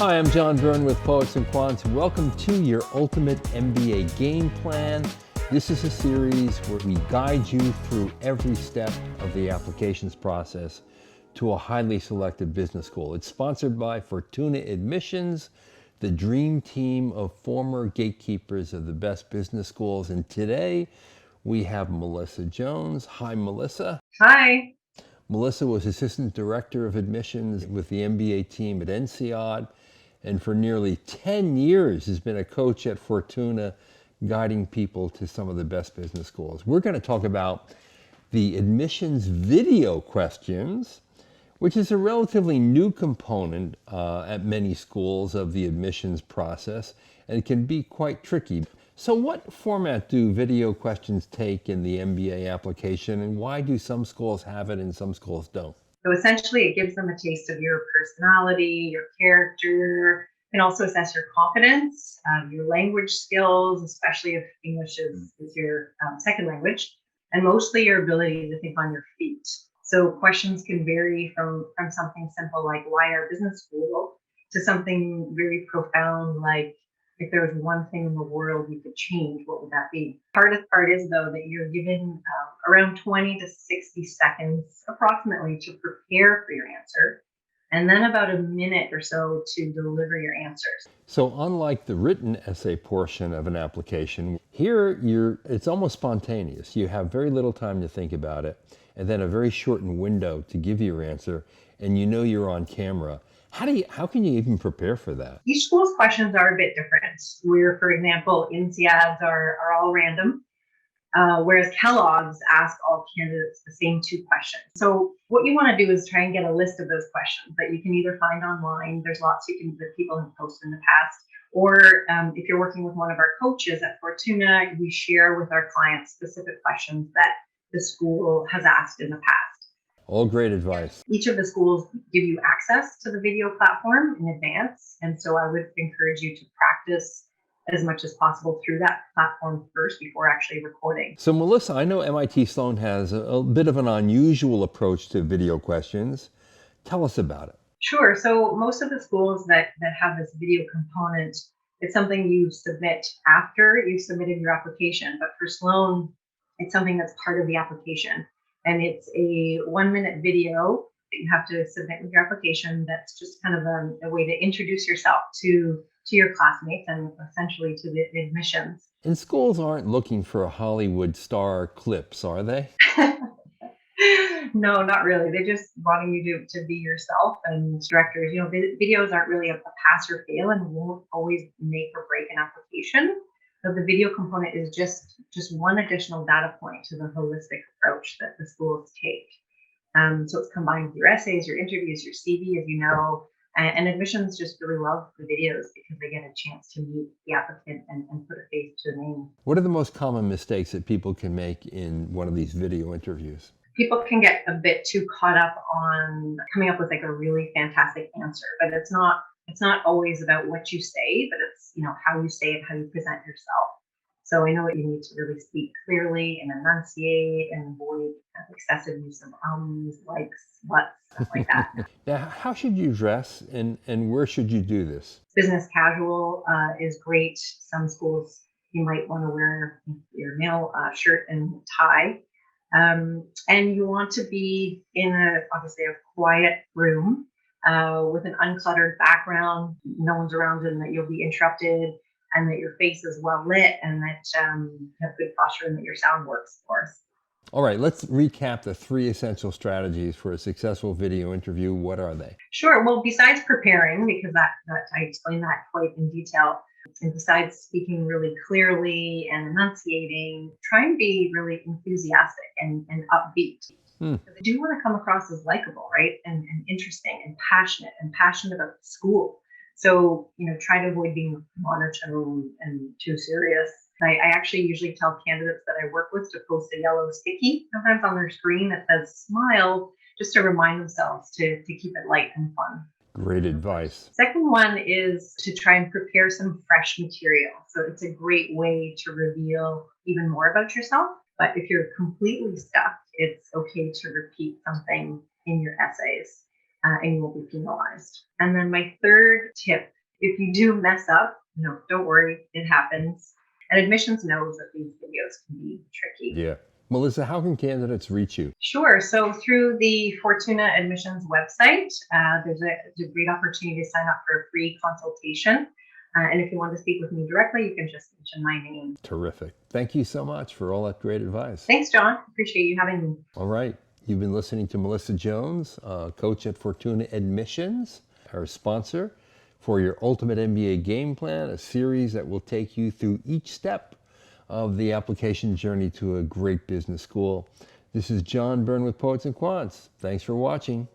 Hi, I'm John Byrne with Poets and Quants. Welcome to your ultimate MBA game plan. This is a series where we guide you through every step of the applications process to a highly selected business school. It's sponsored by Fortuna Admissions, the dream team of former gatekeepers of the best business schools. And today we have Melissa Jones. Hi, Melissa. Hi. Melissa was Assistant Director of Admissions with the MBA team at INSEAD, and for nearly 10 years has been a coach at Fortuna, guiding people to some of the best business schools. We're going to talk about the admissions video questions, which is a relatively new component at many schools of the admissions process, and it can be quite tricky. So what format do video questions take in the MBA application, and why do some schools have it and some schools don't? So essentially, it gives them a taste of your personality, your character. You can also assess your confidence, your language skills, especially if English is your second language, and mostly your ability to think on your feet. So questions can vary from something simple like why our business school to something very profound like, if there was one thing in the world you could change, what would that be? Hardest part is, though, that you're given around 20 to 60 seconds approximately to prepare for your answer, and then about a minute or so to deliver your answers. So unlike the written essay portion of an application, here it's almost spontaneous. You have very little time to think about it, and then a very shortened window to give your answer, and you know you're on camera. How can you even prepare for that? Each school's questions are a bit different. Where, for example, INSEADs are all random, whereas Kellogg's ask all candidates the same two questions. So what you want to do is try and get a list of those questions that you can either find online. There's lots that people have posted in the past. Or if you're working with one of our coaches at Fortuna, we share with our clients specific questions that the school has asked in the past. All great advice. Each of the schools give you access to the video platform in advance. And so I would encourage you to practice as much as possible through that platform first before actually recording. So Melissa, I know MIT Sloan has a bit of an unusual approach to video questions. Tell us about it. Sure. So most of the schools that have this video component, it's something you submit after you submitted your application. But for Sloan, it's something that's part of the application. And it's a 1-minute video that you have to submit with your application. That's just kind of a way to introduce yourself to your classmates and essentially to the admissions. And schools aren't looking for Hollywood star clips, are they? No, not really. They're just wanting you to be yourself. And directors, videos aren't really a pass or fail and won't always make or break an application. So the video component is just one additional data point to the holistic approach that the schools take. So it's combined with your essays, your interviews, your CV, as you know, and admissions just really love the videos because they get a chance to meet the applicant and put a face to a name. What are the most common mistakes that people can make in one of these video interviews? People can get a bit too caught up on coming up with like a really fantastic answer, but it's not always about what you say, but it's how you say it, how you present yourself. So I know that you need to really speak clearly and enunciate and avoid excessive use of ums, likes, buts, stuff like that. Now, how should you dress and where should you do this? Business casual is great. Some schools you might want to wear your male shirt and tie. And you want to be in obviously a quiet room with an uncluttered background, no one's around and that you'll be interrupted, and that your face is well lit, and that you have good posture and that your sound works, of course. All right, let's recap the 3 essential strategies for a successful video interview. What are they? Sure. Well, besides preparing, because that I explained that quite in detail, and besides speaking really clearly and enunciating, try and be really enthusiastic and upbeat. They do want to come across as likable, right? And interesting and passionate about the school. So, try to avoid being monotone and too serious. I actually usually tell candidates that I work with to post a yellow sticky sometimes on their screen that says smile, just to remind themselves to keep it light and fun. Great advice. Second one is to try and prepare some fresh material. So it's a great way to reveal even more about yourself. But if you're completely stuck, it's okay to repeat something in your essays and you won't be penalized. And then my third tip If you do mess up, don't worry, it happens. And admissions knows that these videos can be tricky. Yeah. Melissa, how can candidates reach you? Sure. So through the Fortuna admissions website, there's a great opportunity to sign up for a free consultation. And if you want to speak with me directly, you can just mention my name. Terrific. Thank you so much for all that great advice. Thanks, John. Appreciate you having me. All right. You've been listening to Melissa Jones, coach at Fortuna Admissions, our sponsor for your Ultimate MBA Game Plan, a series that will take you through each step of the application journey to a great business school. This is John Byrne with Poets and Quants. Thanks for watching.